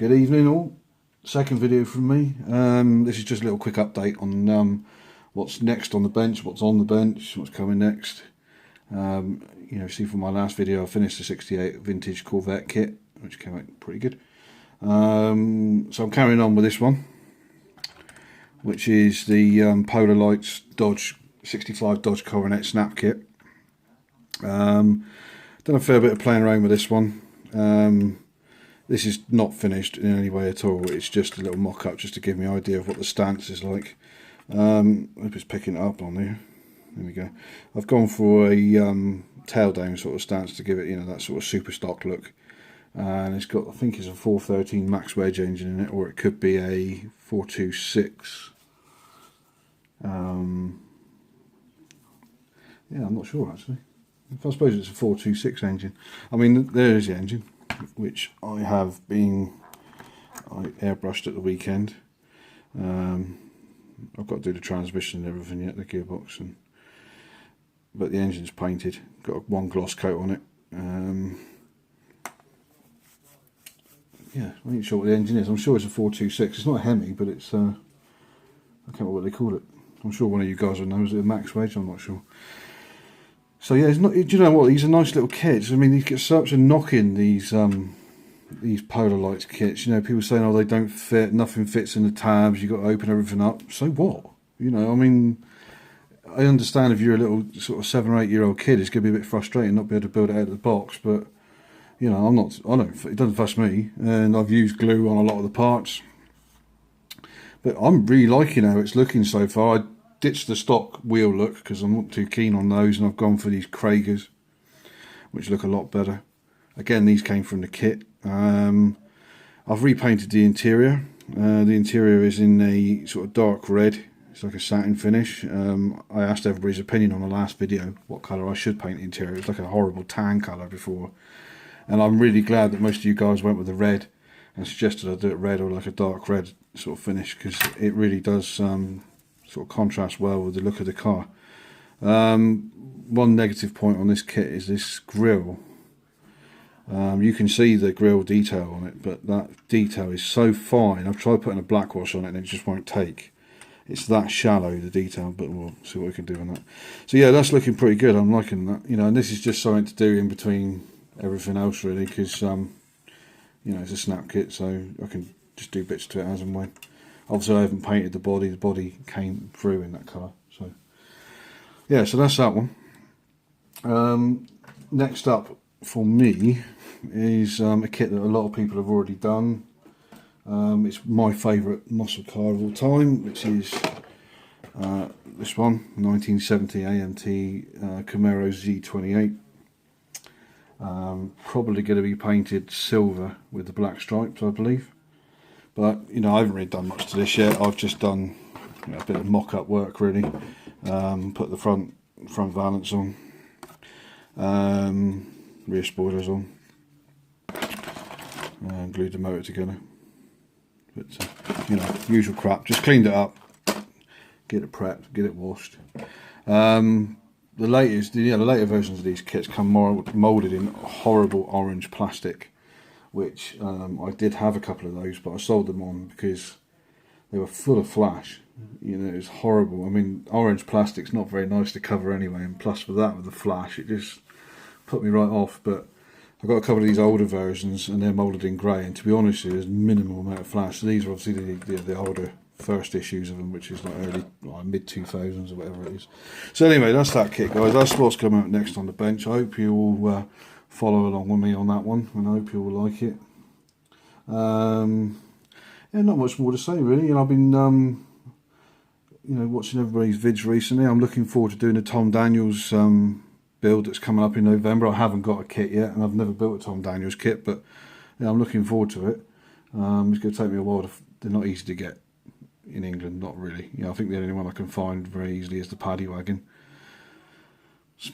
Good evening all. Second video from me. This is just a little quick update on what's next on the bench, what's on the bench, what's coming next. See from my last video I finished the 68 vintage Corvette kit, which came out pretty good. So I'm carrying on with this one, which is the Polar Lights Dodge 65 Dodge Coronet Snap kit. Done a fair bit of playing around with this one. This is not finished in any way at all. It's just a little mock-up just to give me an idea of what the stance is like. I hope it's picking it up on there. There we go. I've gone for a tail down sort of stance to give it, that sort of super stock look. And it's got, I think it's a 413 max wedge engine in it, or it could be a 426. Yeah, I'm not sure actually. I suppose it's a 426 engine. I mean, there is the engine, which I airbrushed at the weekend. I've got to do the transmission and everything yet, the gearbox, but the engine's painted. Got one gloss coat on it. Yeah, I ain't sure what the engine is. I'm sure it's a 426. It's not a Hemi, but it's I can't remember what they call it. I'm sure one of you guys will know. Is it a max wedge? I'm not sure. So yeah, it's not. Do you know what? These are nice little kits. I mean, you get such a knock in these Polar Lights kits. People saying, oh, they don't fit. Nothing fits in the tabs. You got to open everything up. So what? I mean, I understand if you're a little sort of 7 or 8 year old kid, it's going to be a bit frustrating not be able to build it out of the box. But I'm not. It doesn't fuss me. And I've used glue on a lot of the parts. But I'm really liking how it's looking so far. I ditched the stock wheel look because I'm not too keen on those, and I've gone for these Kragers, which look a lot better. Again, these came from the kit. I've repainted the interior. The interior is in a sort of dark red. It's like a satin finish. I asked everybody's opinion on the last video what colour I should paint the interior. It was like a horrible tan colour before, and I'm really glad that most of you guys went with the red and suggested I do it red or like a dark red sort of finish, because it really does sort of contrast well with the look of the car. One negative point on this kit is this grille. You can see the grille detail on it, but that detail is so fine. I've tried putting a black wash on it and it just won't take. It's that shallow, the detail, but we'll see what we can do on that. So yeah, that's looking pretty good. I'm liking that. And this is just something to do in between everything else really, because it's a snap kit, so I can just do bits to it as and when. Obviously I haven't painted the body. The body came through in that colour. So yeah, so that's that one. Next up for me is a kit that a lot of people have already done. It's my favourite muscle car of all time, which is this one, 1970 AMT Camaro Z28. Probably going to be painted silver with the black stripes, I believe. But I haven't really done much to this yet. I've just done a bit of mock-up work really. Put the front valance on, rear spoilers on, and glued the motor together. But usual crap. Just cleaned it up, get it prepped, get it washed. The later versions of these kits come moulded in horrible orange plastic, which I did have a couple of those, but I sold them on because they were full of flash. It was horrible. I mean, orange plastic's not very nice to cover anyway, and plus with the flash, it just put me right off. But I've got a couple of these older versions, and they're moulded in grey, and to be honest, there's minimal amount of flash. So these are obviously the older first issues of them, which is like early, mid 2000s or whatever it is. So anyway, that's that kit, guys. That's what's coming out next on the bench. I hope you all follow along with me on that one, and I hope you all like it. Yeah, not much more to say really. I've been watching everybody's vids recently. I'm looking forward to doing the Tom Daniels build that's coming up in November. I haven't got a kit yet, and I've never built a Tom Daniels kit, but I'm looking forward to it. It's going to take me a while. They're not easy to get in England, not really. I think the only one I can find very easily is the Paddy Wagon.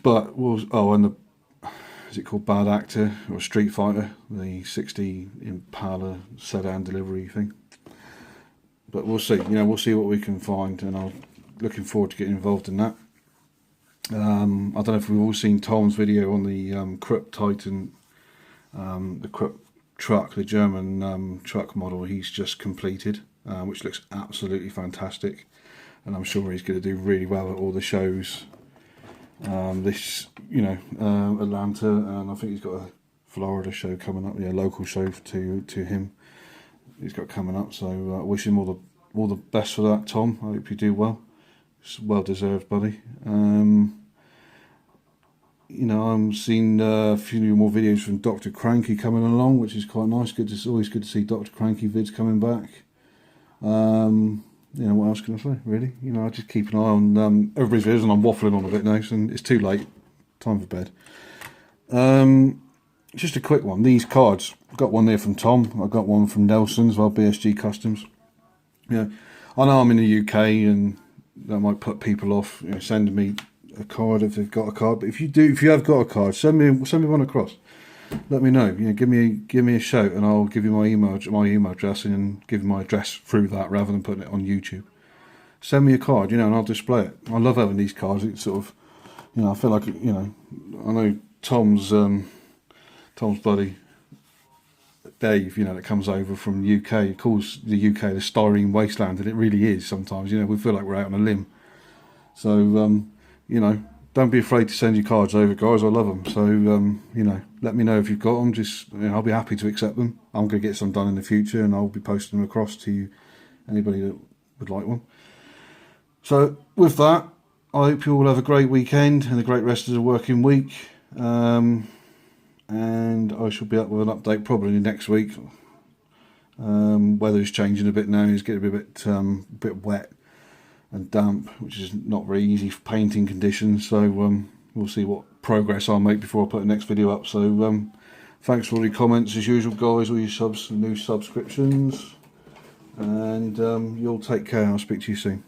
But is it called Bad Actor or Street Fighter, the 60 Impala sedan delivery thing? But we'll see. We'll see what we can find, and I'm looking forward to getting involved in that. I don't know if we've all seen Tom's video on the Krupp Titan, the Krupp truck, the German truck model he's just completed, which looks absolutely fantastic, and I'm sure he's going to do really well at all the shows this, Atlanta, and I think he's got a Florida show coming up, local show to him he's got coming up. So I wish him all the best for that, Tom. I hope you do well. It's well deserved, buddy. I'm seeing a few more videos from Dr. Cranky coming along, which is quite nice. It's always good to see Dr. Cranky vids coming back. What else can I say, really? I just keep an eye on everybody's videos, and I'm waffling on a bit now, and it's too late. Time for bed. Just a quick one. These cards, I've got one there from Tom. I've got one from Nelson as well, BSG Customs. I know I'm in the UK, and that might put people off, sending me a card if they've got a card. But if you have got a card, send me one across. Let me know. Give me a shout, and I'll give you my email address, and give you my address through that rather than putting it on YouTube. Send me a card, and I'll display it. I love having these cards. It's sort of, I feel like, I know Tom's buddy Dave, that comes over from the UK, calls the UK the styrene wasteland, and it really is sometimes. We feel like we're out on a limb. So, don't be afraid to send your cards over, guys. I love them. So, let me know if you've got them. Just, I'll be happy to accept them. I'm going to get some done in the future, and I'll be posting them across to you, anybody that would like one. So, with that, I hope you all have a great weekend and a great rest of the working week. And I shall be up with an update probably next week. Weather is changing a bit now. It's getting a bit wet and damp, which is not very easy for painting conditions. So we'll see what progress I'll make before I put the next video up. So thanks for all your comments as usual, guys, all your subs, new subscriptions, and you'll take care. I'll speak to you soon.